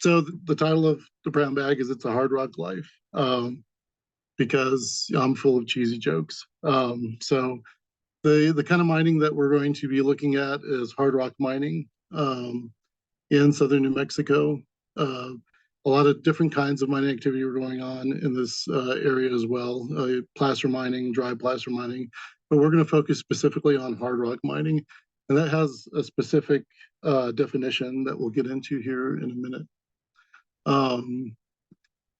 So the title of the brown bag is "It's a Hard Rock Life," because I'm full of cheesy jokes. So the kind of mining that we're going to be looking at is hard rock mining in southern New Mexico. A lot of different kinds of mining activity are going on in this area as well. Placer mining, dry placer mining, but we're going to focus specifically on hard rock mining, and that has a specific definition that we'll get into here in a minute. And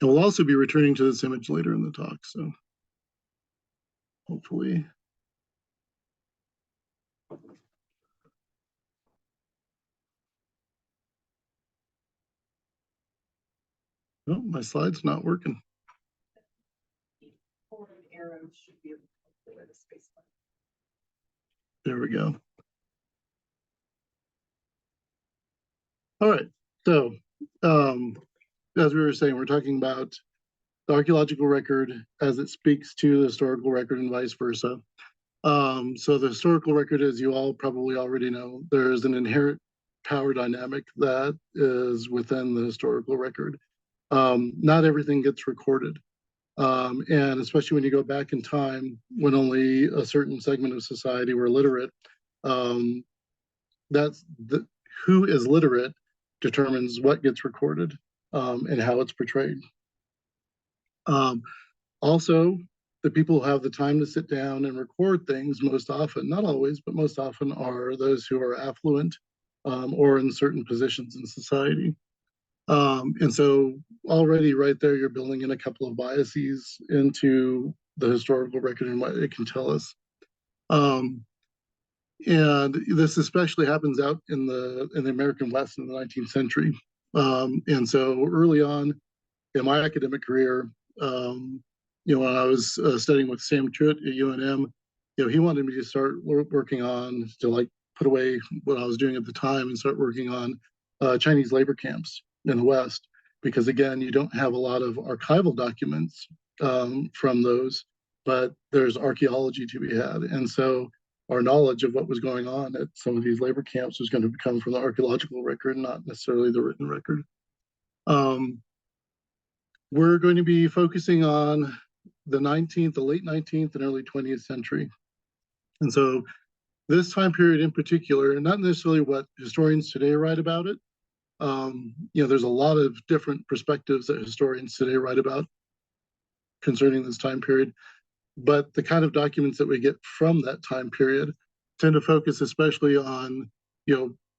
we'll also be returning to this image later in the talk, so hopefully. Oh, my slide's not working. There we go. All right, so as we were saying, we're talking about the archaeological record as it speaks to the historical record and vice versa. So the historical record, as you all probably already know, there is an inherent power dynamic that is within the historical record. Not everything gets recorded. And especially when you go back in time, when only a certain segment of society were literate, who is literate determines what gets recorded and how it's portrayed. Also, the people who have the time to sit down and record things most often, not always, but most often, are those who are affluent or in certain positions in society. And so already right there, you're building in a couple of biases into the historical record and what it can tell us. And this especially happens out in the American West in the 19th century. And so early on in my academic career, when I was studying with Sam Truitt at UNM, he wanted me to start working on, to like put away what I was doing at the time and start working on Chinese labor camps in the West, because again, you don't have a lot of archival documents from those, but there's archaeology to be had. And so our knowledge of what was going on at some of these labor camps was going to come from the archaeological record, not necessarily the written record. We're going to be focusing on the late 19th and early 20th century. And so this time period in particular, not necessarily what historians today write about it. There's a lot of different perspectives that historians today write about concerning this time period, but the kind of documents that we get from that time period tend to focus especially on,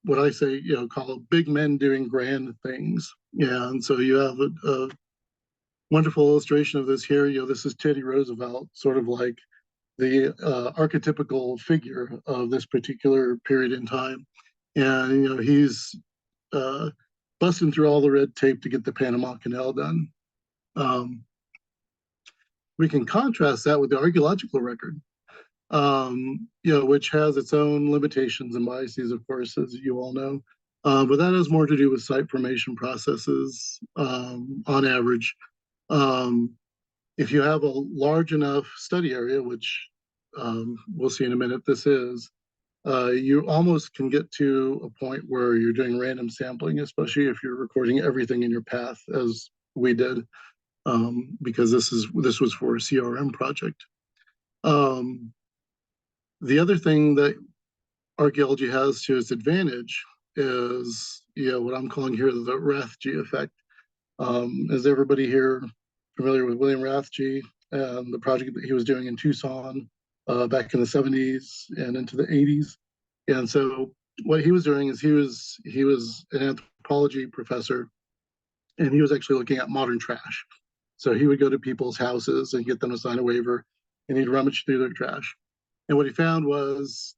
what I say, call big men doing grand things. Yeah, and so you have a wonderful illustration of this here. This is Teddy Roosevelt, sort of like the archetypical figure of this particular period in time. And, he's busting through all the red tape to get the Panama Canal done. We can contrast that with the archaeological record, which has its own limitations and biases, of course, as you all know. But that has more to do with site formation processes on average. If you have a large enough study area, which we'll see in a minute this is, you almost can get to a point where you're doing random sampling, especially if you're recording everything in your path, as we did, because this was for a CRM project. The other thing that archaeology has to its advantage is, what I'm calling here the Rathje effect. Is everybody here familiar with William Rathje and the project that he was doing in Tucson back in the 70s and into the 80s? And so what he was doing is he was an anthropology professor, and he was actually looking at modern trash. So he would go to people's houses and get them to sign a waiver, and he'd rummage through their trash. And what he found was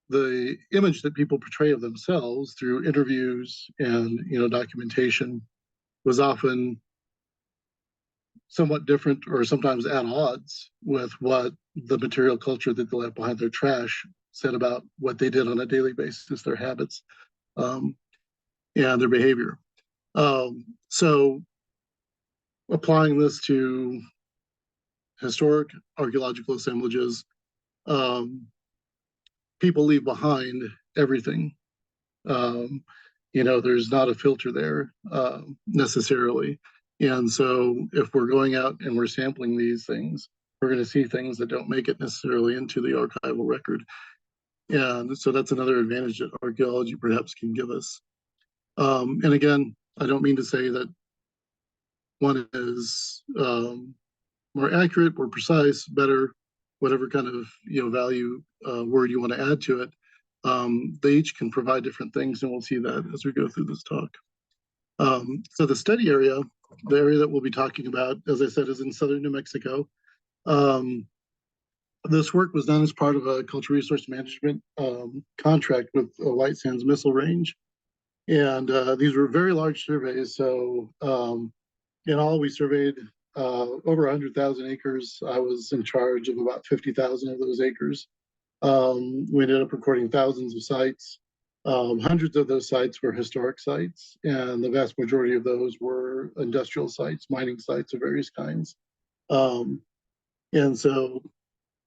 the image that people portray of themselves through interviews and documentation was often somewhat different, or sometimes at odds with what the material culture that they left behind their trash said about what they did on a daily basis, their habits, and their behavior. So applying this to historic archaeological assemblages, people leave behind everything. Um, there's not a filter there necessarily. And so if we're going out and we're sampling these things, we're going to see things that don't make it necessarily into the archival record. And so that's another advantage that archaeology perhaps can give us. And again, I don't mean to say that one is more accurate, more precise, better, whatever kind of value word you want to add to it. They each can provide different things, and we'll see that as we go through this talk. So the study area, the area that we'll be talking about, as I said, is in southern New Mexico. This work was done as part of a cultural resource management contract with White Sands Missile Range. And these were very large surveys. So in all, we surveyed over 100,000 acres. I was in charge of about 50,000 of those acres. We ended up recording thousands of sites. Hundreds of those sites were historic sites, and the vast majority of those were industrial sites, mining sites of various kinds. And so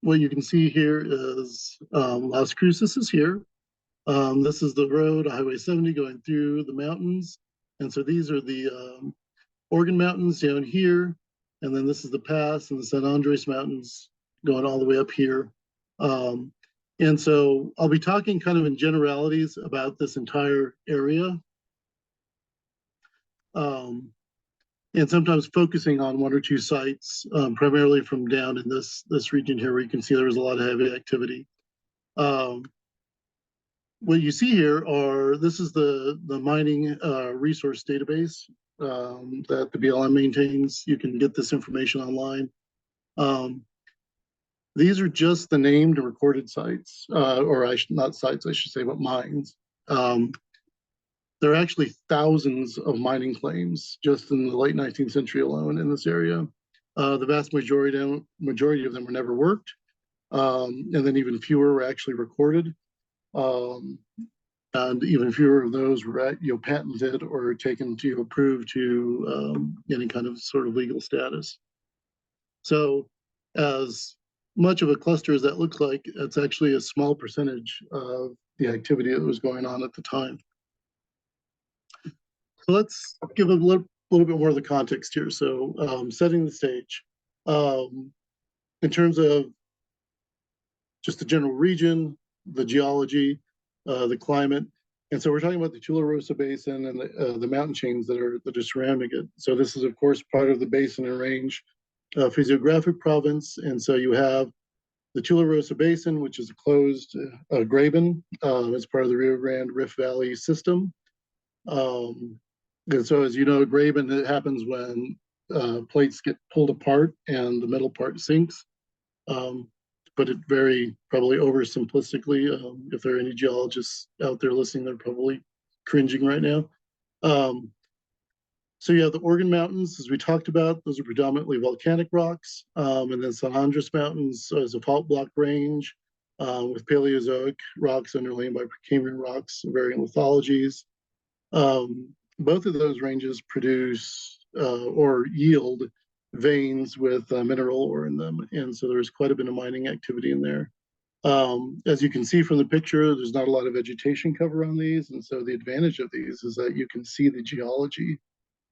what you can see here is Las Cruces is here. This is the road, Highway 70, going through the mountains. And so these are the Organ Mountains down here. And then this is the pass and the San Andres Mountains going all the way up here. And so I'll be talking kind of in generalities about this entire area. And sometimes focusing on one or two sites, primarily from down in this region here, where you can see there was a lot of heavy activity. What you see here this is the mining resource database that the BLM maintains. You can get this information online. These are just the named recorded sites, or not sites, I should say, but mines. There are actually thousands of mining claims just in the late 19th century alone in this area. The vast majority of them were never worked, and then even fewer were actually recorded. And even fewer of those were patented or taken to approve to any kind of sort of legal status. So as much of a cluster as that looks like, it's actually a small percentage of the activity that was going on at the time. So let's give a little bit more of the context here. So setting the stage. In terms of just the general region, the geology, the climate. And so we're talking about the Tularosa Basin and the mountain chains that are surrounding it. So this is, of course, part of the Basin and Range physiographic province. And so you have the Tularosa Basin, which is a closed graben as part of the Rio Grande Rift Valley system. And so, as you know, graben, it happens when plates get pulled apart and the middle part sinks. But it very probably oversimplistically, if there are any geologists out there listening, they're probably cringing right now. So yeah, the Organ Mountains, as we talked about, those are predominantly volcanic rocks. And then San Andres Mountains is a fault block range with Paleozoic rocks underlain by Precambrian rocks of varying lithologies. Both of those ranges produce or yield veins with mineral ore in them. And so there's quite a bit of mining activity in there. As you can see from the picture, there's not a lot of vegetation cover on these. And so the advantage of these is that you can see the geology.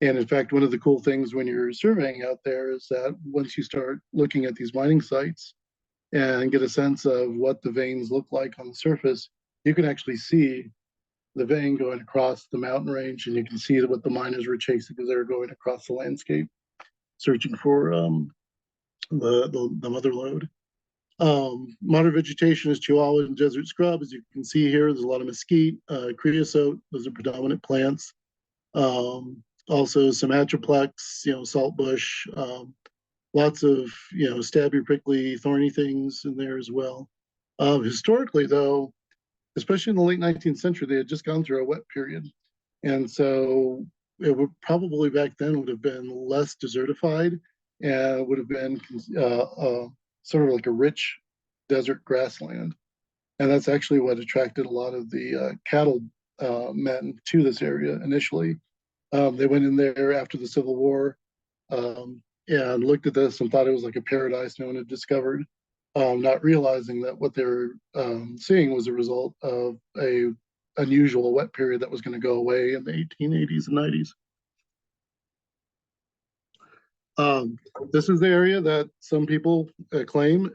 And in fact, one of the cool things when you're surveying out there is that once you start looking at these mining sites and get a sense of what the veins look like on the surface, you can actually see the vein going across the mountain range, and you can see what the miners were chasing as they were going across the landscape, searching for the mother lode. Modern vegetation is Chihuahua and desert scrub. As you can see here, there's a lot of mesquite, creosote. Those are predominant plants. Also some atroplex, salt bush, lots of, stabby, prickly, thorny things in there as well. Historically, though, especially in the late 19th century, they had just gone through a wet period. And so it would probably back then would have been less desertified and would have been sort of like a rich desert grassland. And that's actually what attracted a lot of the cattle men to this area initially. They went in there after the Civil War and looked at this and thought it was like a paradise no one had discovered, not realizing that what they were seeing was a result of a unusual wet period that was going to go away in the 1880s and 90s. Um, this is the area that some people claim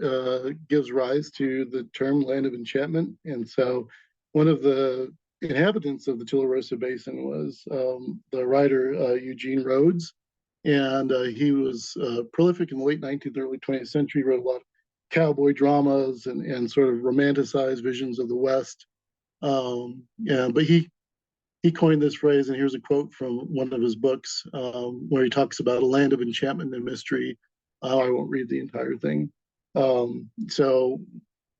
gives rise to the term land of enchantment. And so one of the inhabitants of the Tularosa Basin was the writer Eugene Rhodes. And he was prolific in the late 19th, early 20th century, wrote a lot of cowboy dramas and sort of romanticized visions of the West. Yeah, but he coined this phrase, and here's a quote from one of his books where he talks about a land of enchantment and mystery. I won't read the entire thing. So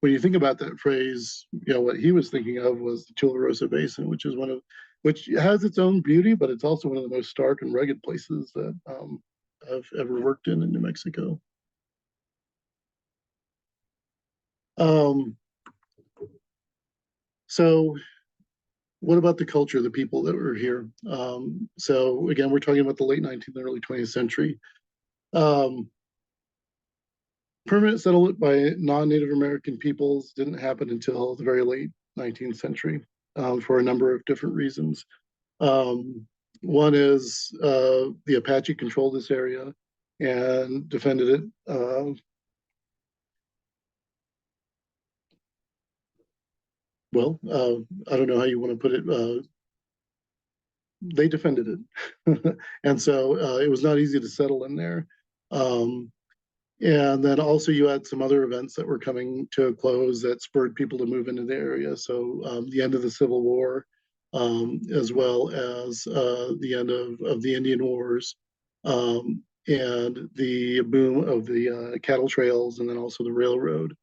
when you think about that phrase, you know, what he was thinking of was the Tularosa Basin, which has its own beauty, but it's also one of the most stark and rugged places that I've ever worked in New Mexico. Um, so what about the culture of the people that were here? So again, we're talking about the late 19th and early 20th century. Um, Permanent settlement by non-Native American peoples didn't happen until the very late 19th century for a number of different reasons. Um, One is the Apache controlled this area and defended it. I don't know how you want to put it. They defended it. And so it was not easy to settle in there. Um, and then also you had some other events that were coming to a close that spurred people to move into the area. So the end of the Civil War, as well as the end of the Indian Wars, and the boom of the cattle trails, and then also the railroad.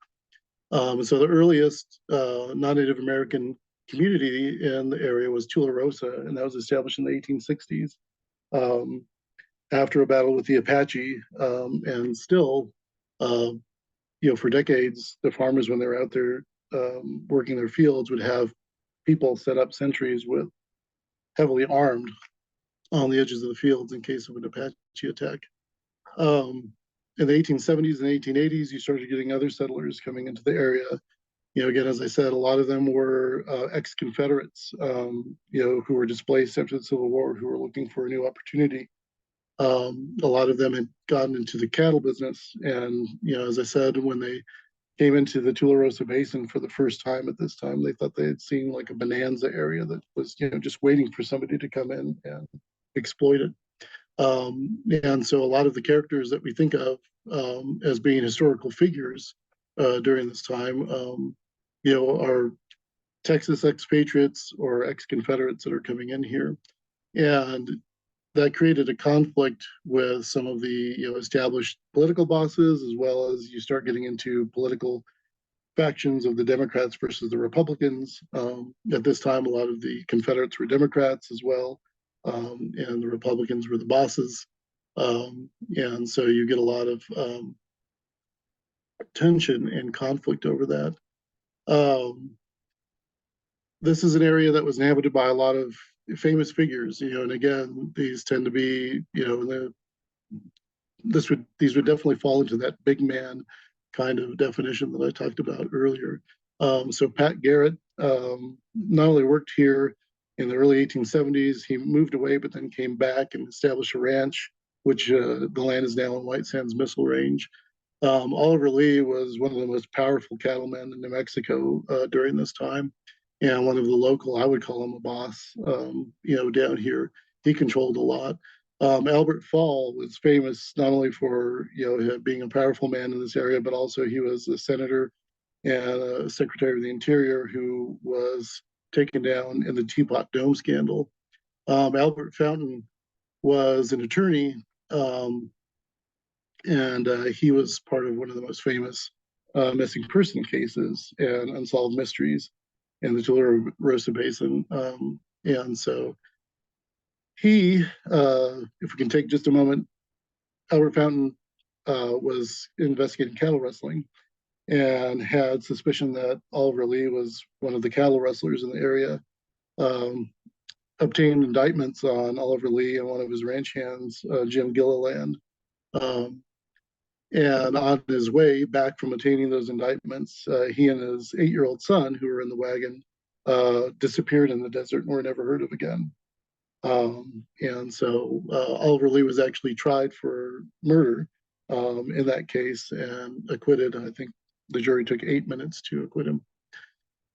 So the earliest non-Native American community in the area was Tularosa, and that was established in the 1860s um, after a battle with the Apache. And still, uh, you know, for decades, the farmers, when they were out there working their fields, would have people set up sentries with heavily armed on the edges of the fields in case of an Apache attack. Um, in the 1870s and 1880s, you started getting other settlers coming into the area. You know, again, as I said, a lot of them were ex-Confederates, you know, who were displaced after the Civil War, who were looking for a new opportunity. A lot of them had gotten into the cattle business, and you know, as I said, when they came into the Tularosa Basin for the first time at this time, they thought they had seen like a bonanza area that was, you know, just waiting for somebody to come in and exploit it. And so a lot of the characters that we think of as being historical figures during this time, you know, are Texas expatriates or ex-Confederates that are coming in here. And that created a conflict with some of the, you know, established political bosses, as well as you start getting into political factions of the Democrats versus the Republicans. At this time, a lot of the Confederates were Democrats as well, and the Republicans were the bosses. And so you get a lot of tension and conflict over that. Um, this is an area that was inhabited by a lot of famous figures, you know, and again, these tend to be, you know, these would definitely fall into that big man kind of definition that I talked about earlier. So Pat Garrett not only worked here in the early 1870s, he moved away, but then came back and established a ranch, which the land is now in White Sands Missile Range. Oliver Lee was one of the most powerful cattlemen in New Mexico during this time, and one of the local, I would call him a boss, you know, down here. He controlled a lot. Albert Fall was famous not only for, you know, being a powerful man in this area, but also he was a senator and a secretary of the Interior who was taken down in the Teapot Dome scandal. Albert Fountain was an attorney, and he was part of one of the most famous missing person cases and unsolved mysteries in the Tularosa Basin. And so he, if we can take just a moment, Albert Fountain was investigating cattle rustling and had suspicion that Oliver Lee was one of the cattle rustlers in the area. Um, Obtained indictments on Oliver Lee and one of his ranch hands, Jim Gilliland. Um, and on his way back from obtaining those indictments, he and his 8-year-old son, who were in the wagon, disappeared in the desert and were never heard of again. And so Oliver Lee was actually tried for murder in that case and acquitted. I think the jury took 8 minutes to acquit him.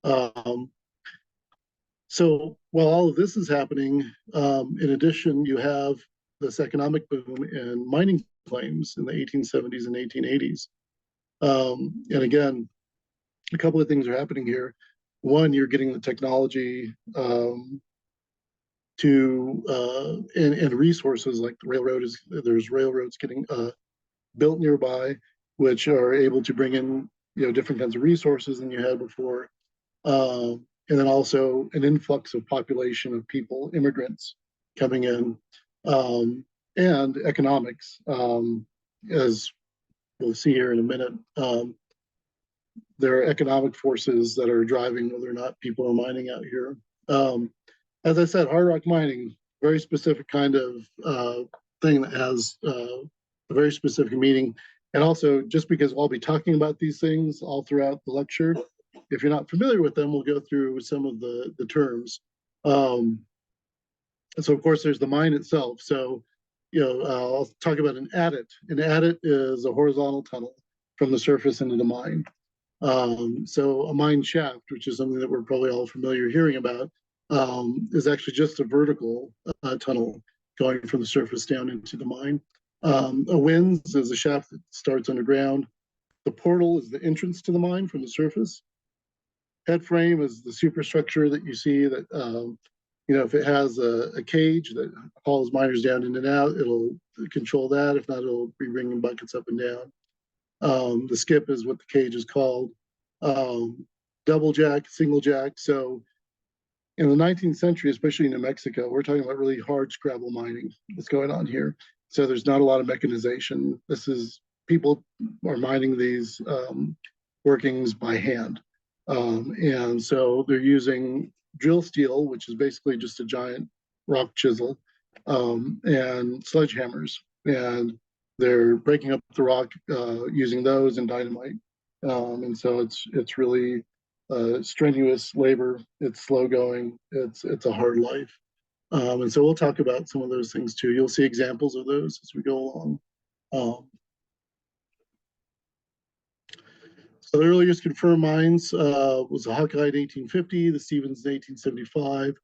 Um, so while all of this is happening, in addition, you have this economic boom in mining claims in the 1870s and 1880s. And again, a couple of things are happening here. One, you're getting the technology and resources like the railroad is there's railroads getting built nearby, which are able to bring in different kinds of resources than you had before, and then also an influx of population of people, immigrants coming in, and economics, as we'll see here in a minute. There are economic forces that are driving whether or not people are mining out here. As I said, hard rock mining, very specific kind of thing that has a very specific meaning. And also, just because I'll be talking about these things all throughout the lecture, if you're not familiar with them, we'll go through some of the terms. So, of course, there's the mine itself. So, I'll talk about an adit. An adit is a horizontal tunnel from the surface into the mine. So a mine shaft, which is something that we're probably all familiar hearing about, is actually just a vertical tunnel going from the surface down into the mine. A winze is a shaft that starts underground. The portal is the entrance to the mine from the surface. Head frame is the superstructure that you see that, if it has a cage that hauls miners down in and out, it'll control that. If not, it'll be bringing buckets up and down. The skip is what the cage is called. Double jack, single jack. So in the 19th century, especially in New Mexico, we're talking about really hard scrabble mining that's going on here. So there's not a lot of mechanization. People are mining these workings by hand. And so they're using drill steel, which is basically just a giant rock chisel, and sledgehammers. And they're breaking up the rock using those and dynamite. And so it's really strenuous labor. It's slow going. It's a hard life. And so we'll talk about some of those things too. You'll see examples of those as we go along. So the earliest confirmed mines was the Hawkeye in 1850, the Stevens in 1875.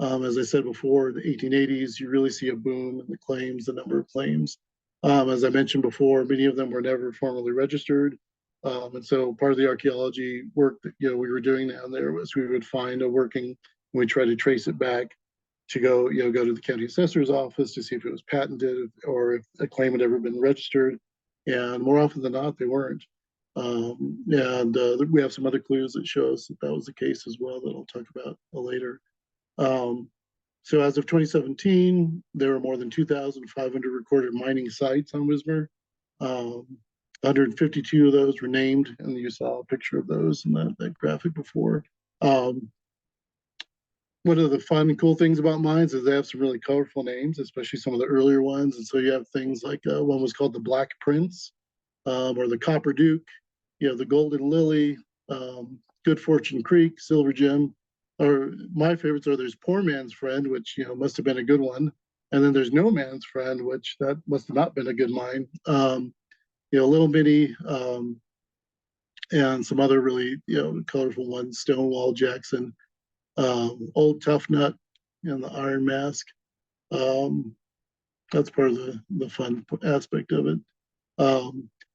As I said before, in the 1880s, you really see a boom in the claims, the number of claims. As I mentioned before, many of them were never formally registered. And so part of the archaeology work that we were doing down there was we would find a working, and we try to trace it back to go to the county assessor's office to see if it was patented or if a claim had ever been registered. And more often than not, they weren't. And we have some other clues that show us that was the case as well that I'll talk about later. So as of 2017, there were more than 2,500 recorded mining sites on Wismar. 152 of those were named, and you saw a picture of those in that graphic before. One of the fun and cool things about mines is they have some really colorful names, especially some of the earlier ones. And so you have things like one was called the Black Prince, or the Copper Duke, the Golden Lily, Good Fortune Creek, Silver Gem. Or my favorites are there's Poor Man's Friend, which must have been a good one, and then there's No Man's Friend, which that must have not been a good mine. Little Minnie, and some other really colorful ones, Stonewall Jackson, Old Tough Nut, and the Iron Mask. That's part of the fun aspect of it.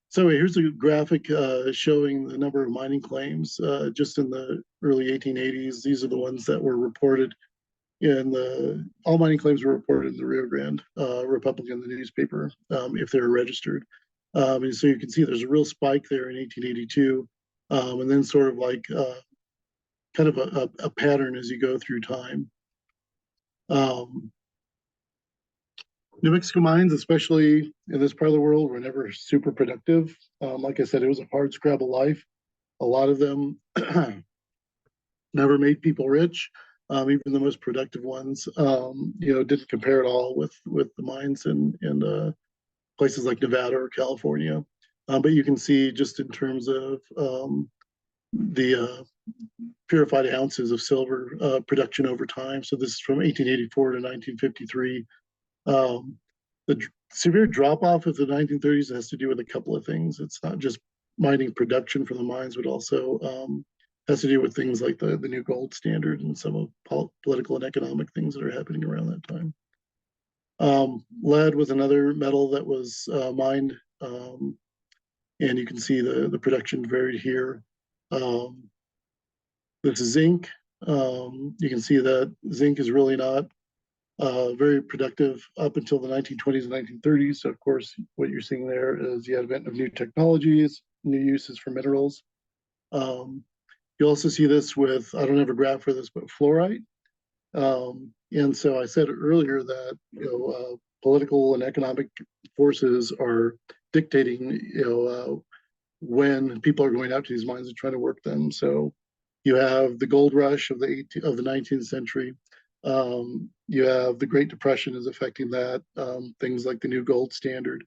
So here's a graphic showing the number of mining claims just in the early 1880s. These are the ones that were reported all mining claims were reported in the Rio Grande Republican, the newspaper, if they were registered. And so you can see there's a real spike there in 1882, and then sort of like kind of a pattern as you go through time. New Mexico mines, especially in this part of the world, were never super productive. Like I said, it was a hard scrabble life. A lot of them never made people rich. Even the most productive ones, didn't compare at all with the mines in places like Nevada or California. But you can see just in terms of purified ounces of silver production over time. So this is from 1884 to 1953. The severe drop off of the 1930s has to do with a couple of things. It's not just mining production from the mines, but also has to do with things like the new gold standard and some of political and economic things that are happening around that time. Lead was another metal that was mined, and you can see the production varied here. This is zinc. You can see that zinc is really not very productive up until the 1920s and 1930s. So, of course, what you're seeing there is the advent of new technologies, new uses for minerals. You also see this with, I don't have a graph for this, but fluorite. And so I said earlier that political and economic forces are dictating when people are going out to these mines and trying to work them. So you have the gold rush of the 19th century. You have the Great Depression is affecting that, things like the new gold standard,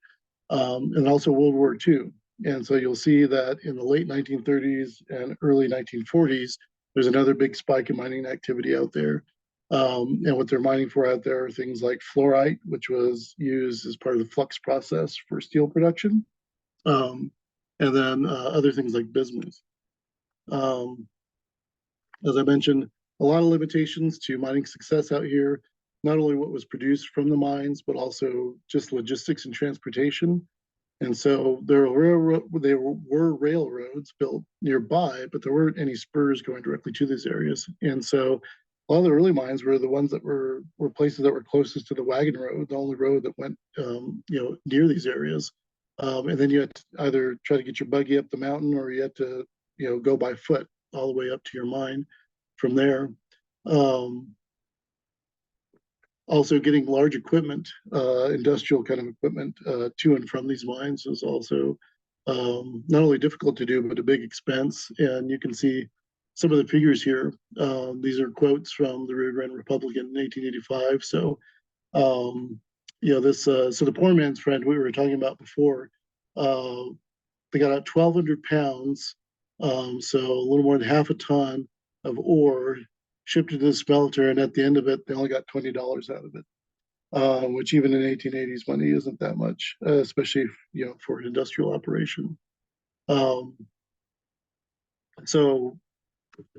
and also World War II. And so you'll see that in the late 1930s and early 1940s, there's another big spike in mining activity out there. And what they're mining for out there are things like fluorite, which was used as part of the flux process for steel production, and then other things like bismuth. As I mentioned, a lot of limitations to mining success out here, not only what was produced from the mines, but also just logistics and transportation. And so there were railroads built nearby, but there weren't any spurs going directly to these areas. And so a lot of the early mines were the ones that were places that were closest to the wagon road, the only road that went near these areas. And then you had to either try to get your buggy up the mountain, or you had to go by foot all the way up to your mine from there. Also, getting large equipment, industrial kind of equipment, to and from these mines is also not only difficult to do, but a big expense. And you can see some of the figures here. These are quotes from the Rio Grande Republican in 1885. So, so the poor man's friend we were talking about before, they got out 1,200 pounds, so a little more than half a ton of ore, shipped it to the smelter, and at the end of it, they only got $20 out of it, which even in 1880s money isn't that much, especially for an industrial operation. So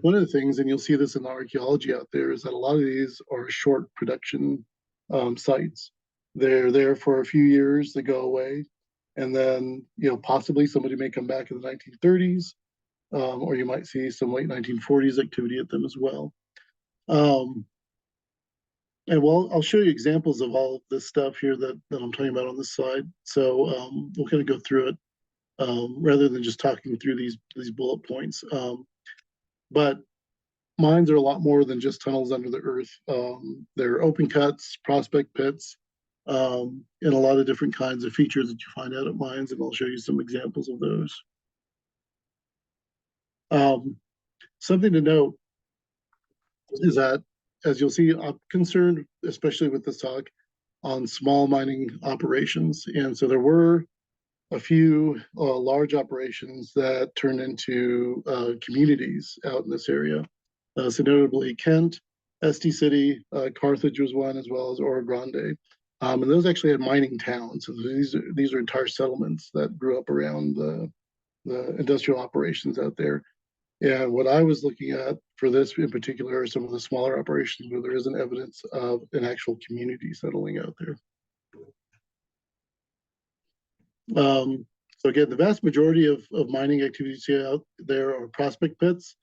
one of the things, and you'll see this in the archaeology out there, is that a lot of these are short production sites. They're there for a few years, they go away, and then possibly somebody may come back in the 1930s, or you might see some late 1940s activity at them as well. And I'll show you examples of all of this stuff here that I'm talking about on this slide. So we'll kind of go through it rather than just talking through these bullet points. But mines are a lot more than just tunnels under the earth. They're open cuts, prospect pits, and a lot of different kinds of features that you find out at mines, and I'll show you some examples of those. Something to note is that, as you'll see, I'm concerned, especially with this talk, on small mining operations. And so there were a few large operations that turned into communities out in this area. So notably Kent, Esti City, Carthage was one, as well as Oro Grande. And those actually had mining towns. So these are entire settlements that grew up around the industrial operations out there. And what I was looking at for this in particular are some of the smaller operations where there isn't evidence of an actual community settling out there. So again, the vast majority of mining activities out there are prospect pits,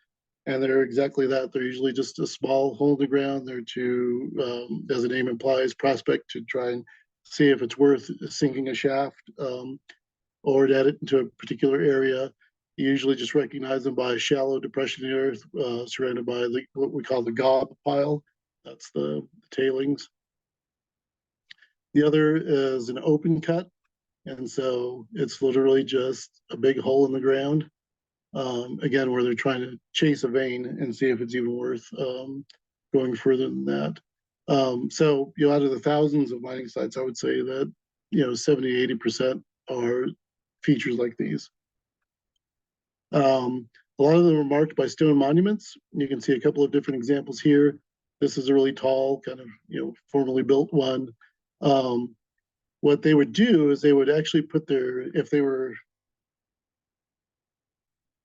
and they're exactly that. They're usually just a small hole in the ground. They're to, as the name implies, prospect, to try and see if it's worth sinking a shaft or to add it into a particular area. You usually just recognize them by a shallow depression in the earth surrounded by what we call the gob pile. That's the tailings. The other is an open cut. And so it's literally just a big hole in the ground, again, where they're trying to chase a vein and see if it's even worth going further than that. So, out of the thousands of mining sites, I would say that, 70, 80% are features like these. A lot of them are marked by stone monuments. You can see a couple of different examples here. This is a really tall, kind of, formally built one. Um, what they would do is they would actually put their, if they were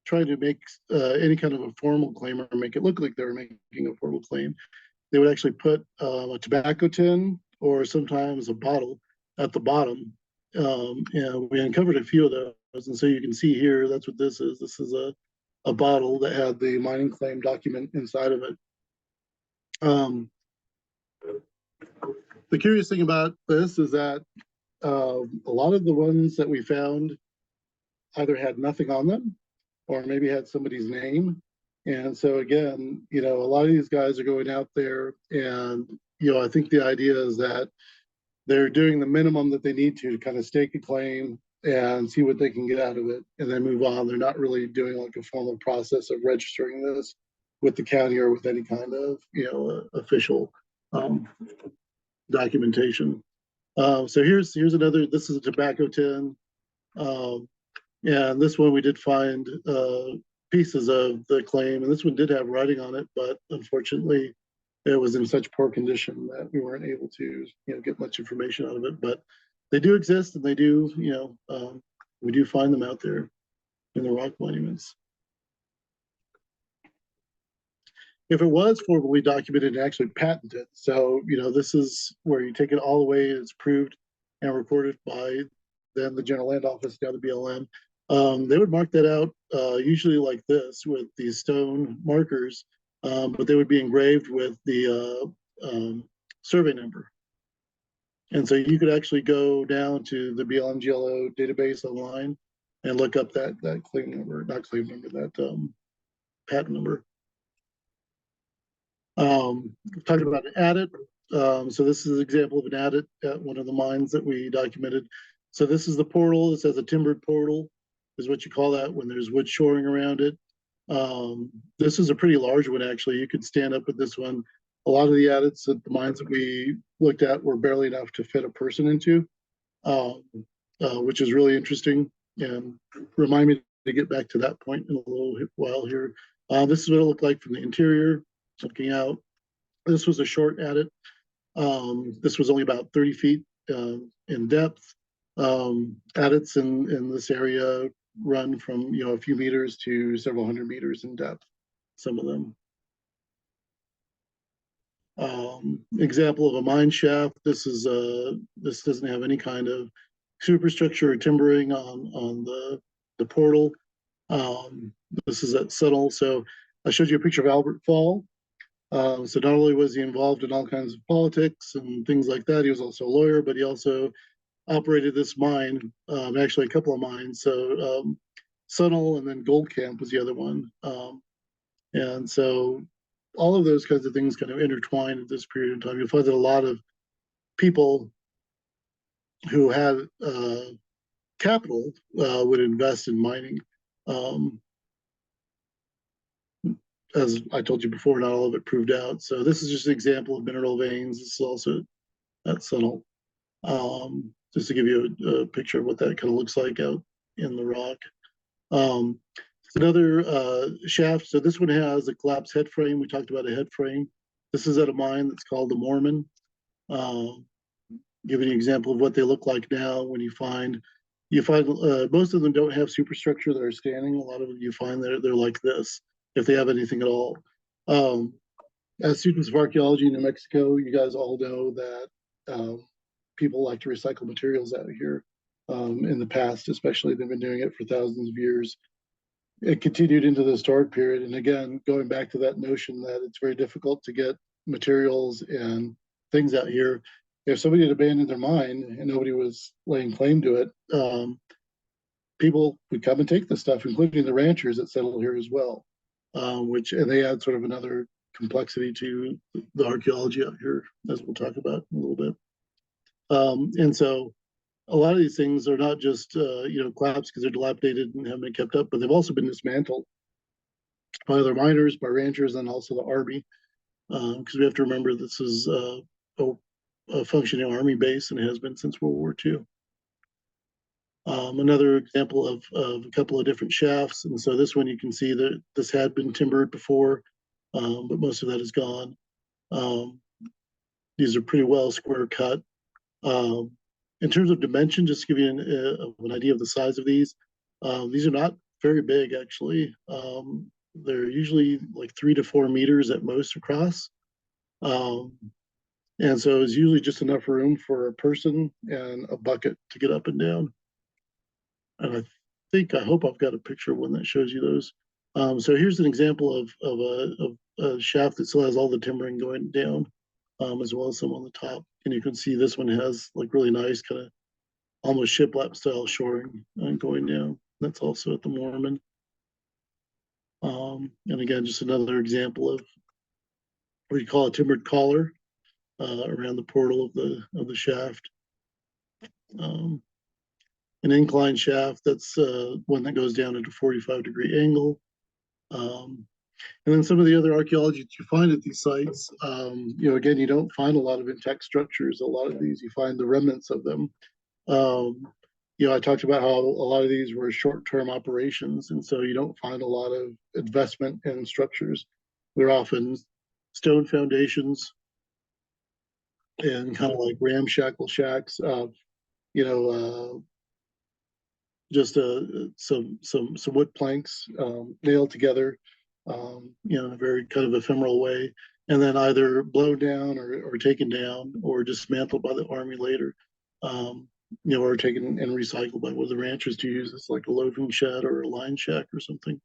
trying to make any kind of a formal claim or make it look like they were making a formal claim, they would actually put a tobacco tin or sometimes a bottle at the bottom. And we uncovered a few of those. And so you can see here, that's what this is. This is a bottle that had the mining claim document inside of it. The curious thing about this is that a lot of the ones that we found either had nothing on them or maybe had somebody's name. And so again, a lot of these guys are going out there and, I think the idea is that they're doing the minimum that they need to kind of stake a claim and see what they can get out of it and then move on. They're not really doing like a formal process of registering this with the county or with any kind of, official documentation. So here's another, this is a tobacco tin. Um, and this one we did find pieces of the claim, and this one did have writing on it, but unfortunately it was in such poor condition that we weren't able to, get much information out of it. But they do exist, and they do, we do find them out there in the rock monuments. If it was formally documented and actually patented, so this is where you take it all the way, it's proved and recorded by then the General Land Office, now the BLM. They would mark that out usually like this with these stone markers, but they would be engraved with the survey number. And so you could actually go down to the BLM GLO database online and look up that claim number, not claim number, that patent number. Talking about an adit. So this is an example of an adit at one of the mines that we documented. So this is the portal. This has a timbered portal, is what you call that when there's wood shoring around it. This is a pretty large one, actually. You could stand up with this one. A lot of the adits at the mines that we looked at were barely enough to fit a person into, which is really interesting. And remind me to get back to that point in a little while here. This is what it looked like from the interior, looking out. This was a short adit. This was only about 30 feet in depth. Adits in this area run from a few meters to several hundred meters in depth, some of them. Example of a mine shaft. This doesn't have any kind of superstructure or timbering on the portal. This is at Settle. So I showed you a picture of Albert Fall. So not only was he involved in all kinds of politics and things like that, he was also a lawyer, but he also operated this mine, actually a couple of mines. So Sunnel and then Gold Camp was the other one. And so all of those kinds of things kind of intertwined at this period of time. You'll find that a lot of people who had capital would invest in mining. As I told you before, not all of it proved out. So this is just an example of mineral veins. This is also at Sunnel. Just to give you a picture of what that kind of looks like out in the rock. Another shaft. So this one has a collapsed head frame. We talked about a head frame. This is at a mine that's called the Mormon. Giving an example of what they look like now. When you find most of them don't have superstructure that are standing. A lot of them you find they're like this, if they have anything at all. As students of archaeology in New Mexico, you guys all know that people like to recycle materials out here. In the past, especially, they've been doing it for thousands of years. It continued into the historic period. And again, going back to that notion that it's very difficult to get materials and things out here. If somebody had abandoned their mine and nobody was laying claim to it, people would come and take this stuff, including the ranchers that settled here as well, and they add sort of another complexity to the archaeology out here, as we'll talk about in a little bit. And so a lot of these things are not just collapsed because they're dilapidated and haven't been kept up, but they've also been dismantled by other miners, by ranchers, and also the army, because we have to remember this is a functioning army base and it has been since World War II. Another example of a couple of different shafts. And so this one you can see that this had been timbered before, but most of that is gone. Um, these are pretty well square cut. Um, in terms of dimension, just to give you an idea of the size of these are not very big actually. They're usually like 3 to 4 meters at most across. Um, and so it's usually just enough room for a person and a bucket to get up and down. And I hope I've got a picture of one that shows you those. So here's an example of a shaft that still has all the timbering going down, as well as some on the top. And you can see this one has like really nice kind of almost shiplap style shoring going down. That's also at the Mormon. And again, just another example of what you call a timbered collar around the portal of the shaft. Um, an incline shaft, that's one that goes down at a 45-degree angle. Um, and then some of the other archaeology that you find at these sites, again, you don't find a lot of intact structures. A lot of these, you find the remnants of them. Um, I talked about how a lot of these were short-term operations, and so you don't find a lot of investment in structures. They're often stone foundations and kind of like ramshackle shacks. You know, just some wood planks nailed together, in a very kind of ephemeral way, and then either blown down or taken down or dismantled by the army later, or taken and recycled by one of the ranchers to use as like a loading shed or a line shack or something.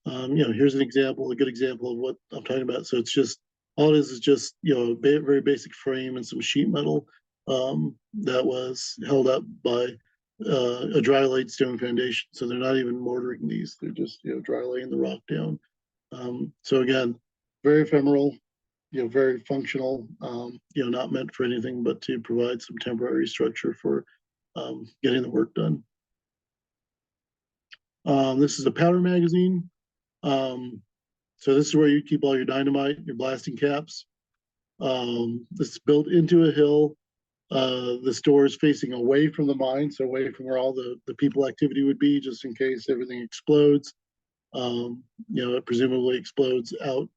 Here's a good example of what I'm talking about. So it's just all it is just very basic frame and some sheet metal that was held up by a dry laid stone foundation. So they're not even mortaring these; they're just dry laying the rock down. So again, very ephemeral, very functional. Not meant for anything but to provide some temporary structure for getting the work done. This is a powder magazine. Um, so this is where you keep all your dynamite, your blasting caps. It's built into a hill. The store is facing away from the mine, so away from where all the people activity would be, just in case everything explodes. It presumably explodes out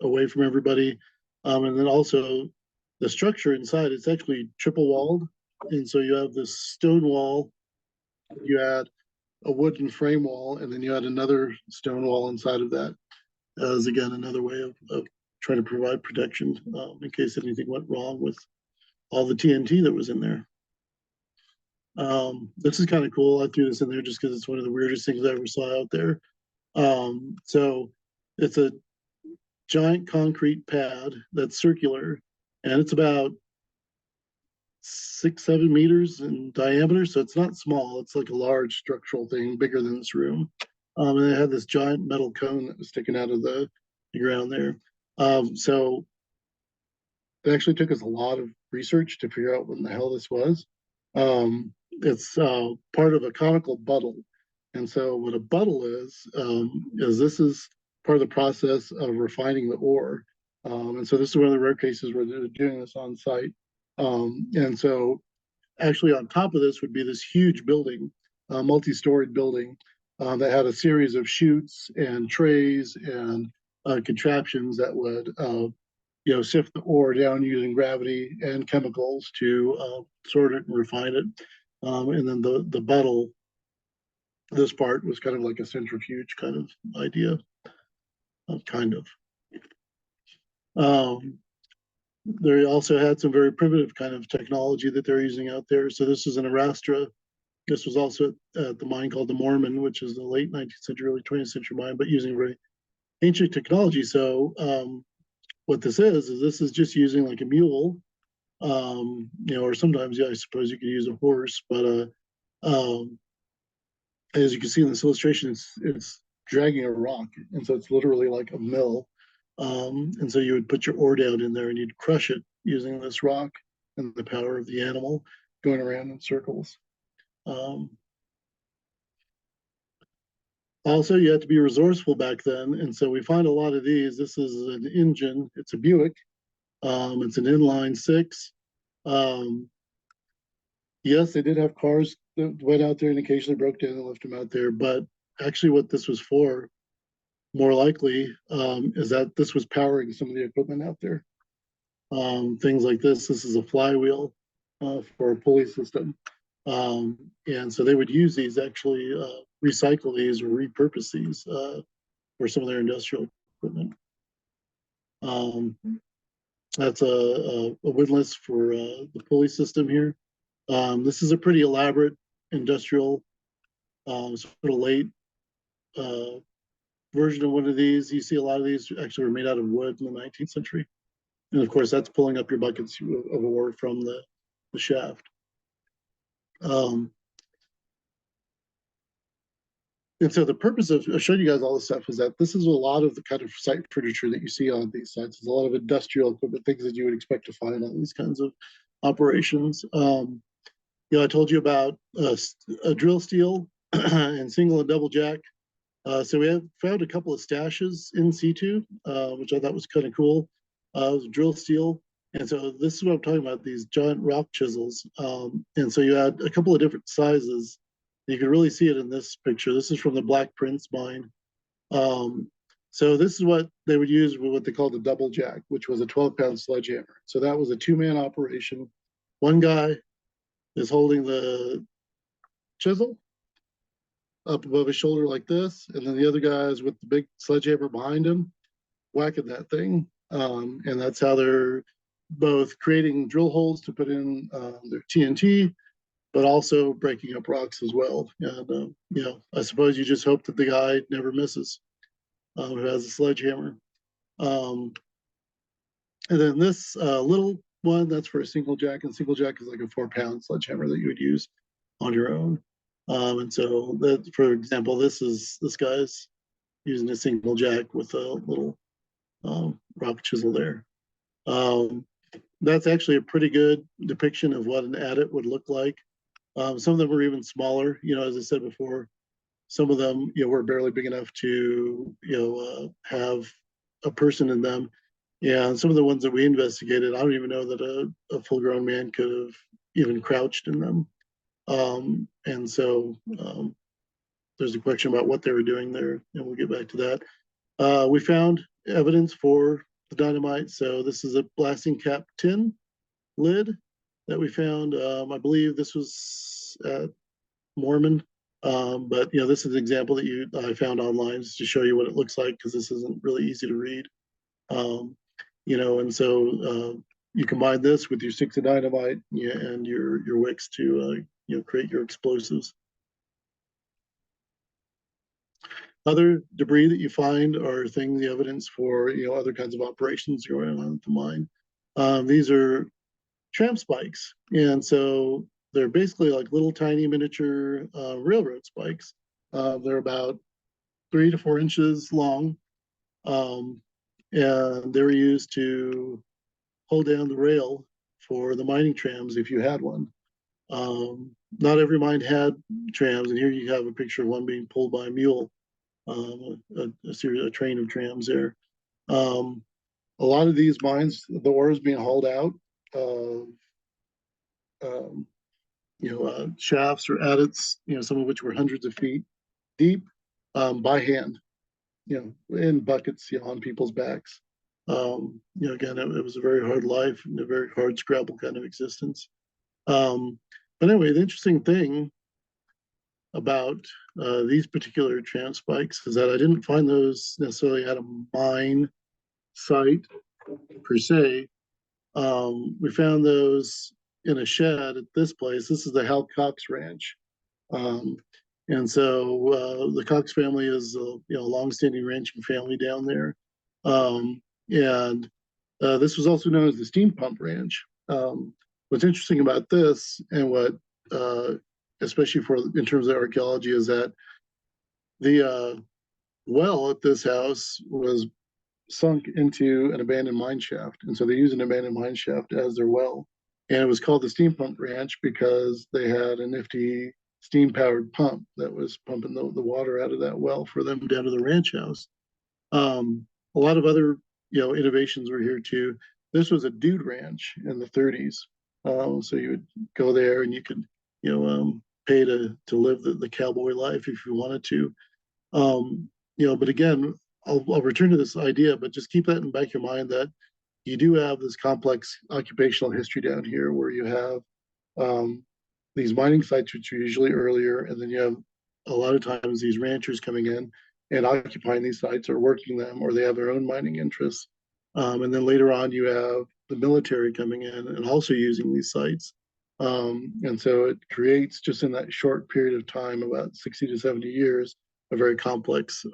away from everybody. And then also the structure inside, it's actually triple walled. And so you have this stone wall, you add a wooden frame wall, and then you add another stone wall inside of that as again another way of trying to provide protection in case anything went wrong with all the TNT that was in there. This is kind of cool. I threw this in there just because it's one of the weirdest things I ever saw out there. So it's a giant concrete pad that's circular, and it's about 6-7 meters in diameter. So it's not small. It's like a large structural thing, bigger than this room. And it had this giant metal cone that was sticking out of the ground there. So it actually took us a lot of research to figure out what the hell this was. It's part of a conical buttle. And so what a buttle is this is part of the process of refining the ore. And so this is one of the rare cases where they're doing this on site. And so actually on top of this would be this huge building, multi-storied building that had a series of chutes and trays and contraptions that would sift the ore down using gravity and chemicals to sort it and refine it. And then the buttle, this part was kind of like a centrifuge kind of idea, kind of. They also had some very primitive kind of technology that they're using out there. So this is an Arastra. This was also at the mine called the Mormon, which is the late 19th century, early 20th century mine, but using very ancient technology. So what this is just using like a mule, or sometimes, I suppose you could use a horse, but as you can see in this illustration, it's dragging a rock, and so it's literally like a mill. And so you would put your ore down in there, and you'd crush it using this rock and the power of the animal going around in circles. Also, you had to be resourceful back then, and so we find a lot of these. This is an engine. It's a Buick. It's an inline six. Um, Yes, they did have cars that went out there and occasionally broke down and left them out there. But actually, what this was for, more likely, is that this was powering some of the equipment out there. Things like this. This is a flywheel for a pulley system. And so they would use these actually, recycle these or repurpose these for some of their industrial equipment. Um, that's a windlass for the pulley system here. This is a pretty elaborate industrial, sort of late uh, version of one of these. You see a lot of these actually were made out of wood in the 19th century. And of course, that's pulling up your buckets of ore from the shaft. Um, and so the purpose of showing you guys all this stuff is that this is a lot of the kind of site furniture that you see on these sites. There's a lot of industrial equipment, things that you would expect to find on these kinds of operations. I told you about a drill steel and single and double jack. So we have found a couple of stashes in situ, which I thought was kind of cool. It was drill steel. And so this is what I'm talking about, these giant rock chisels. And so you had a couple of different sizes. You can really see it in this picture. This is from the Black Prince mine. Um, so this is what they would use with what they called the double jack, which was a 12-pound sledgehammer. So that was a two-man operation. One guy is holding the chisel up above his shoulder like this, and then the other guy is with the big sledgehammer behind him, whacking that thing. And that's how they're both creating drill holes to put in their TNT, but also breaking up rocks as well. And I suppose you just hope that the guy never misses who has a sledgehammer. Um, and then this little one, that's for a single jack, and single jack is like a 4-pound sledgehammer that you would use on your own. And so that, for example, this guy's using a single jack with a little rock chisel there. That's actually a pretty good depiction of what an adit would look like. Some of them were even smaller. As I said before, some of them, were barely big enough to, have a person in them. Yeah, and some of the ones that we investigated, I don't even know that a full-grown man could have even crouched in them. And so there's a question about what they were doing there, and we'll get back to that. We found evidence for the dynamite. So this is a blasting cap tin lid that we found. I believe this was at Mormon. But this is an example that I found online just to show you what it looks like, because this isn't really easy to read. And so you combine this with your sticks of dynamite, and your wicks to create your explosives. Other debris that you find are the evidence for other kinds of operations going on at the mine. These are tram spikes, and so they're basically like little tiny miniature railroad spikes. They're about 3 to 4 inches long, and they were used to hold down the rail for the mining trams if you had one. Not every mine had trams, and here you have a picture of one being pulled by a mule, a train of trams there. A lot of these mines, the ore is being hauled out of shafts or adits, some of which were hundreds of feet deep, by hand, in buckets, on people's backs. Again, it was a very hard life and a very hard scrabble kind of existence. But anyway, the interesting thing about these particular tram spikes is that I didn't find those necessarily at a mine site per se. We found those in a shed at this place. This is the Hal Cox Ranch. And so the Cox family is a longstanding ranching family down there. And this was also known as the Steam Pump Ranch. What's interesting about this, and what especially in terms of archaeology, is that the well at this house was sunk into an abandoned mine shaft. And so they used an abandoned mine shaft as their well. And it was called the Steam Pump Ranch because they had a nifty steam powered pump that was pumping the water out of that well for them down to the ranch house. A lot of other innovations were here too. This was a dude ranch in the 30s. So you would go there and you could, pay to live the cowboy life if you wanted to. But again, I'll return to this idea, but just keep that in the back of your mind that you do have this complex occupational history down here where you have um, these mining sites, which are usually earlier, and then you have a lot of times these ranchers coming in and occupying these sites or working them, or they have their own mining interests. And then later on, you have the military coming in and also using these sites. And so it creates just in that short period of time, about 60 to 70 years, a very complex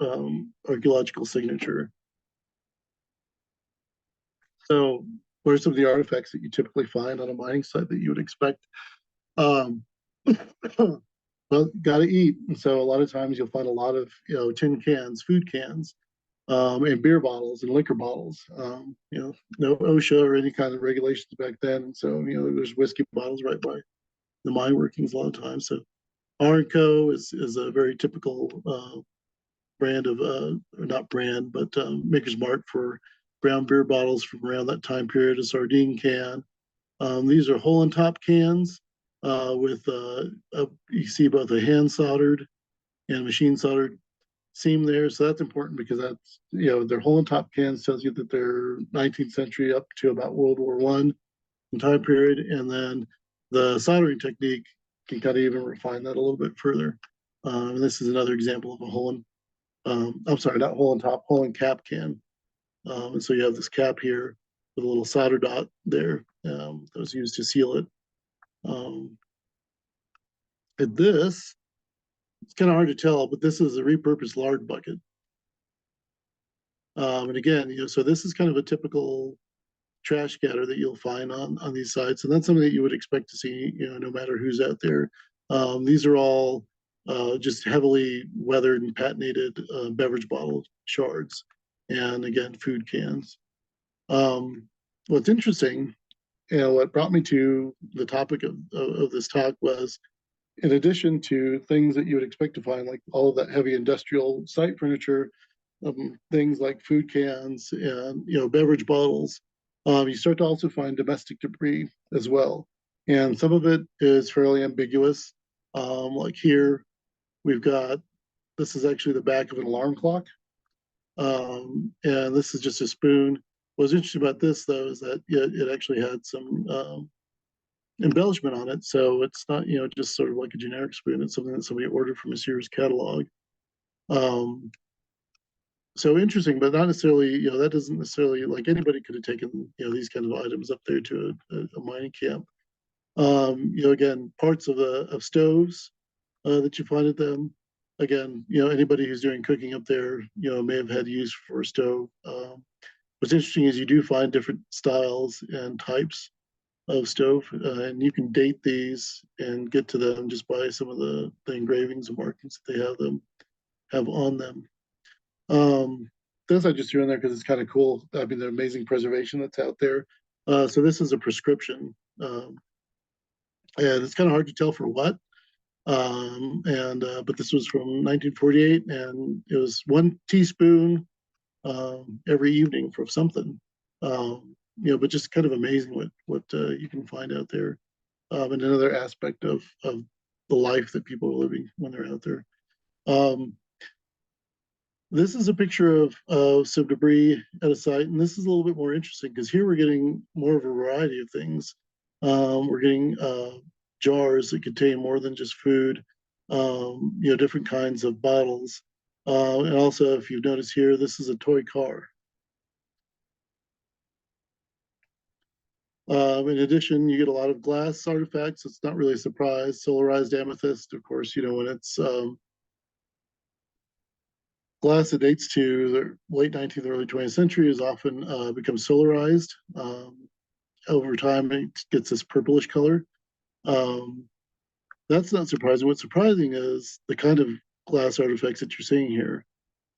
archaeological signature. So, what are some of the artifacts that you typically find on a mining site that you would expect? Um, well, got to eat. And so, a lot of times you'll find a lot of tin cans, food cans, and beer bottles and liquor bottles. No OSHA or any kind of regulations back then, and so there's whiskey bottles right by the mine workings a lot of times. So, R&Co is a very typical brand of, or not brand, but maker's mark for brown beer bottles from around that time period. A sardine can. These are hole and top cans with you see both a hand soldered and machine soldered seam there. So that's important because that's their hole and top cans tells you that they're 19th century up to about World War One time period, and then the soldering technique can kind of even refine that a little bit further. And this is another example of a hole and I'm sorry, not hole and top, hole and cap can. And so you have this cap here with a little solder dot there that was used to seal it. Um, and this, it's kind of hard to tell, but this is a repurposed lard bucket. And again, so this is kind of a typical trash scatter that you'll find on these sites, and that's something that you would expect to see, no matter who's out there. These are all just heavily weathered and patinated beverage bottle shards, and again, food cans. What's interesting, what brought me to the topic of this talk was, in addition to things that you would expect to find, like all of that heavy industrial site furniture, things like food cans and beverage bottles, you start to also find domestic debris as well, and some of it is fairly ambiguous. Like here, we've got this is actually the back of an alarm clock, and this is just a spoon. What's interesting about this, though, is that it actually had some embellishment on it, so it's not just sort of like a generic spoon. It's something that somebody ordered from a Sears catalog. Um, so interesting, but not necessarily. That doesn't necessarily, like, anybody could have taken these kind of items up there to a mining camp. Again, parts of stoves that you find at them. Again, anybody who's doing cooking up there, may have had use for a stove. What's interesting is you do find different styles and types of stove, and you can date these and get to them just by some of the engravings and markings that they have on them. This I just threw in there because it's kind of cool. I mean, the amazing preservation that's out there. So this is a prescription, and it's kind of hard to tell for what. And but this was from 1948, and it was 1 teaspoon every evening for something. But just kind of amazing what you can find out there, and another aspect of the life that people are living when they're out there. Um, this is a picture of some debris at a site, and this is a little bit more interesting because here we're getting more of a variety of things. We're getting jars that contain more than just food, different kinds of bottles. And also, if you notice here, this is a toy car. In addition, you get a lot of glass artifacts. It's not really a surprise. Solarized amethyst, of course, when it's glass that dates to the late 19th, early 20th century is often becomes solarized. Over time, it gets this purplish color. That's not surprising. What's surprising is the kind of glass artifacts that you're seeing here.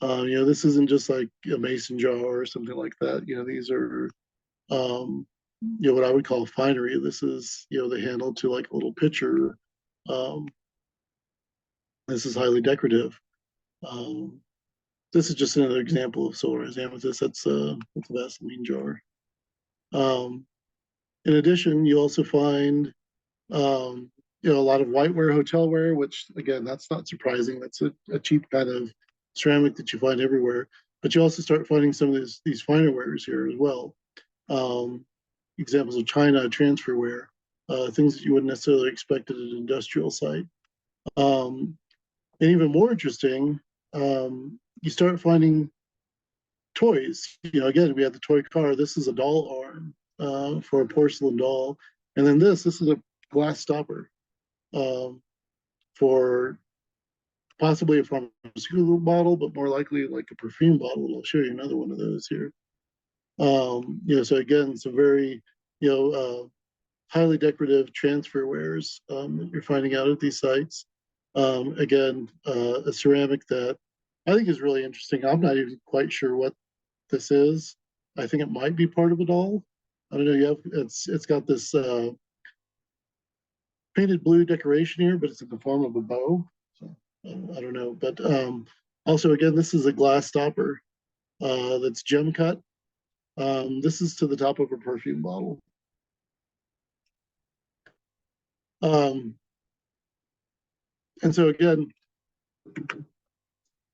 This isn't just like a mason jar or something like that. These are, what I would call finery. This is, the handle to like a little pitcher. Um, this is highly decorative. Um, this is just another example of solarized amethyst. That's a Vaseline jar. Um, In addition, you also find um, a lot of whiteware, hotelware, which again, that's not surprising. That's a cheap kind of ceramic that you find everywhere. But you also start finding some of these finer wares here as well. Um, Examples of China transferware, things that you wouldn't necessarily expect at an industrial site. Um, and even more interesting, you start finding toys. Again, we had the toy car. This is a doll arm for a porcelain doll, and then this is a glass stopper um, for possibly a pharmaceutical bottle, but more likely like a perfume bottle. I'll show you another one of those here. So again, some very you know uh, highly decorative transfer wares that you're finding out at these sites. Again, a ceramic that I think is really interesting. I'm not even quite sure what this is. I think it might be part of a doll. I don't know. It's got this painted blue decoration here, but it's in the form of a bow. So I don't know. But also, again, this is a glass stopper that's gem cut. This is to the top of a perfume bottle. Um, and so again,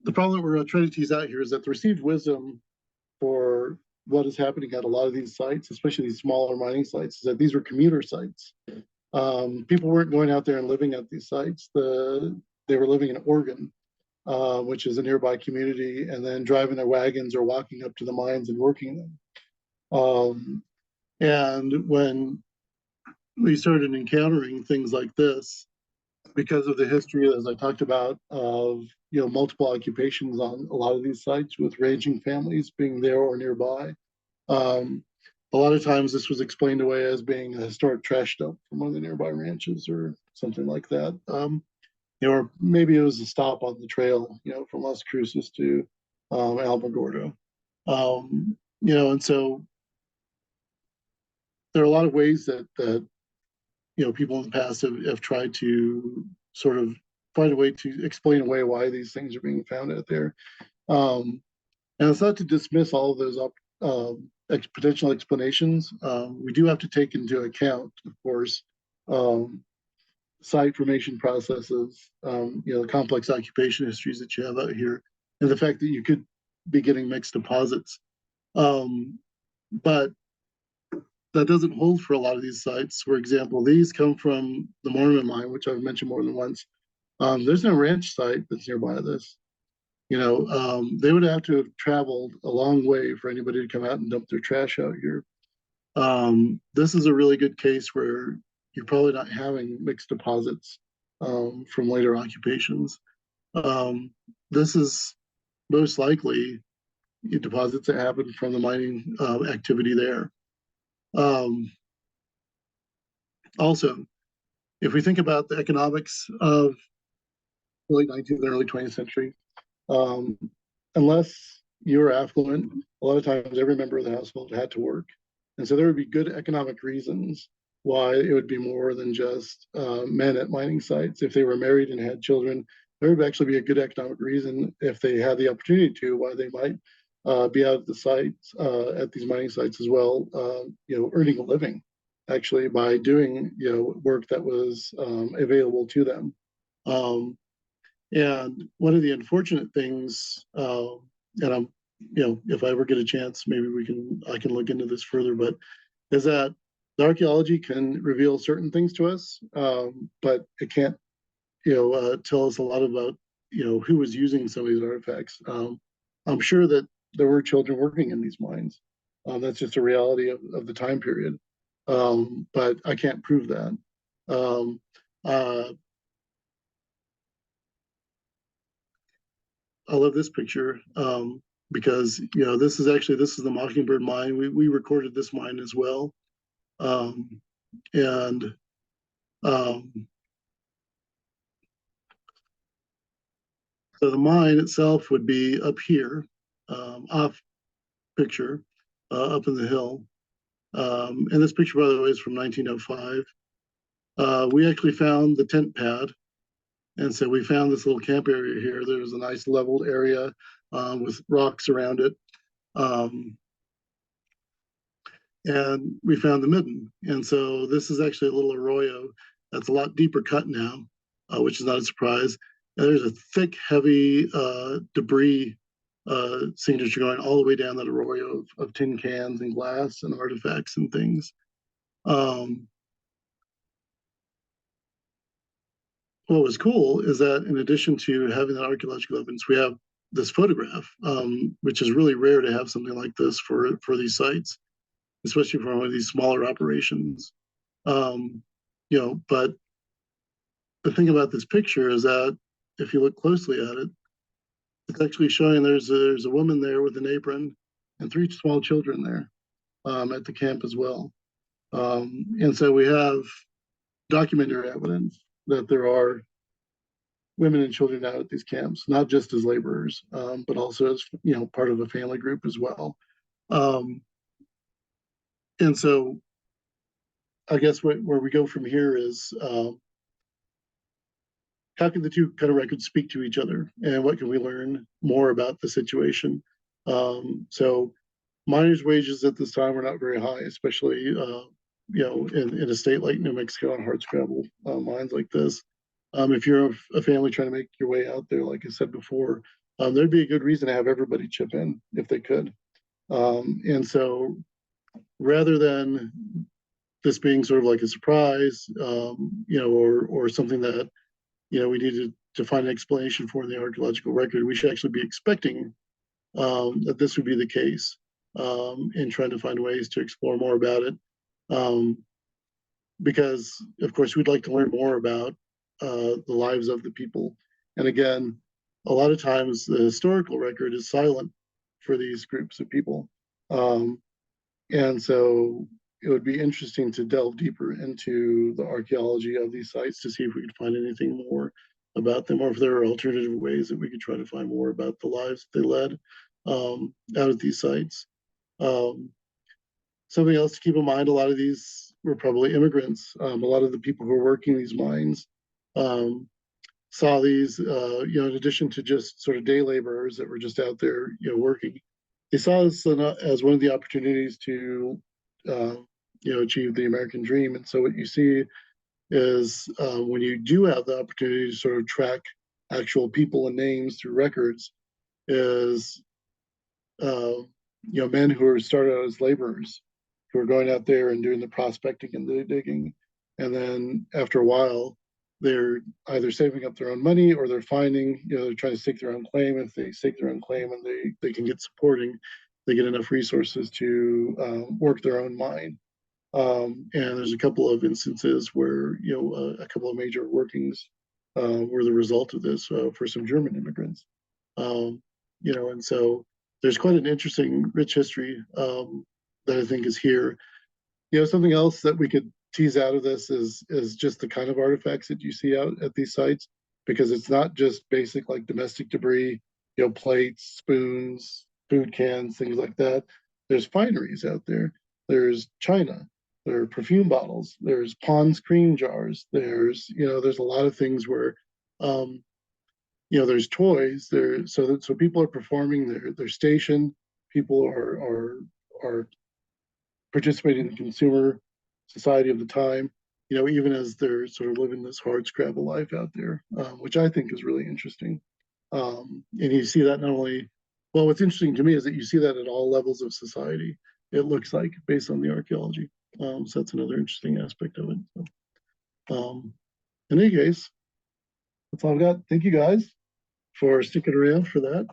the problem that we're trying to tease out here is that the received wisdom for what is happening at a lot of these sites, especially these smaller mining sites, is that these were commuter sites. People weren't going out there and living at these sites. They were living in Oregon, which is a nearby community, and then driving their wagons or walking up to the mines and working them. And when we started encountering things like this, because of the history, as I talked about, of multiple occupations on a lot of these sites with ranging families being there or nearby. Um, a lot of times this was explained away as being a historic trash dump from one of the nearby ranches or something like that. Or maybe it was a stop on the trail, from Las Cruces to Alamogordo. And so there are a lot of ways that people in the past have tried to sort of find a way to explain away why these things are being found out there. Um, and it's not to dismiss all of those potential explanations. We do have to take into account, of course, um, site formation processes, the complex occupation histories that you have out here, and the fact that you could be getting mixed deposits. But that doesn't hold for a lot of these sites. For example, these come from the Mormon mine, which I've mentioned more than once. There's no ranch site that's nearby this. They would have to have traveled a long way for anybody to come out and dump their trash out here. This is a really good case where you're probably not having mixed deposits from later occupations. Um, this is most likely deposits that happen from the mining activity there. Um, Also, if we think about the economics of the late 19th and early 20th century, um, unless you were affluent, a lot of times every member of the household had to work. And so there would be good economic reasons why it would be more than just men at mining sites. If they were married and had children, there would actually be a good economic reason if they had the opportunity to why they might be out at the sites, at these mining sites as well, earning a living actually by doing work that was available to them. Um, and one of the unfortunate things, and if I ever get a chance, maybe I can look into this further, but is that the archaeology can reveal certain things to us, but it can't, tell us a lot about, who was using some of these artifacts. I'm sure that there were children working in these mines. That's just a reality of the time period. But I can't prove that. Um, uh, I love this picture because this is the Mockingbird mine. We recorded this mine as well, and um, so the mine itself would be up here, off picture, up in the hill. And this picture, by the way, is from 1905. We actually found the tent pad, and so we found this little camp area here. There's a nice leveled area with rocks around it. Um, and we found the midden. And so this is actually a little arroyo that's a lot deeper cut now, which is not a surprise. And there's a thick, heavy debris signature going all the way down that arroyo of tin cans and glass and artifacts and things. Um, what was cool is that in addition to having that archaeological evidence, we have this photograph, which is really rare to have something like this for these sites, especially for one of these smaller operations. Um, but the thing about this picture is that if you look closely at it, it's actually showing there's a woman there with an apron and three small children there at the camp as well. And so we have documentary evidence that there are women and children out at these camps, not just as laborers, but also as part of a family group as well. Um, and so I guess where we go from here is how can the two kind of records speak to each other, and what can we learn more about the situation? So miners' wages at this time were not very high, especially in a state like New Mexico on hardscrabble mines like this. If you're a family trying to make your way out there, like I said before, there'd be a good reason to have everybody chip in if they could. And so rather than this being sort of like a surprise, or something that we needed to find an explanation for in the archaeological record, we should actually be expecting that this would be the case, and trying to find ways to explore more about it. Because, of course, we'd like to learn more about the lives of the people. And again, a lot of times the historical record is silent for these groups of people. And so it would be interesting to delve deeper into the archaeology of these sites to see if we could find anything more about them, or if there are alternative ways that we could try to find more about the lives that they led out at these sites. Um, Something else to keep in mind, a lot of these were probably immigrants. A lot of the people who were working these mines um, saw these, in addition to just sort of day laborers that were just out there, working. They saw this as one of the opportunities to, uh, achieve the American dream. And so what you see is when you do have the opportunity to sort of track actual people and names through records, is uh, men who are started out as laborers, who are going out there and doing the prospecting and the digging, and then after a while, they're either saving up their own money, or they're finding, they're trying to stake their own claim. If they stake their own claim and they can get supporting, they get enough resources to work their own mine. And there's a couple of instances where a couple of major workings were the result of this for some German immigrants. Um, and so there's quite an interesting, rich history that I think is here. Something else that we could tease out of this is just the kind of artifacts that you see out at these sites, because it's not just basic like domestic debris, plates, spoons, food cans, things like that. There's fineries out there. There's china. There are perfume bottles. There's Pond's cream jars. There's a lot of things where um, there's toys there, so people are performing their station. People are participating in the consumer society of the time, even as they're sort of living this hard scrabble life out there, which I think is really interesting. And you see that not only, well, what's interesting to me is that you see that at all levels of society, it looks like, based on the archaeology. So that's another interesting aspect of it. So, in any case, that's all I've got. Thank you guys for sticking around for that.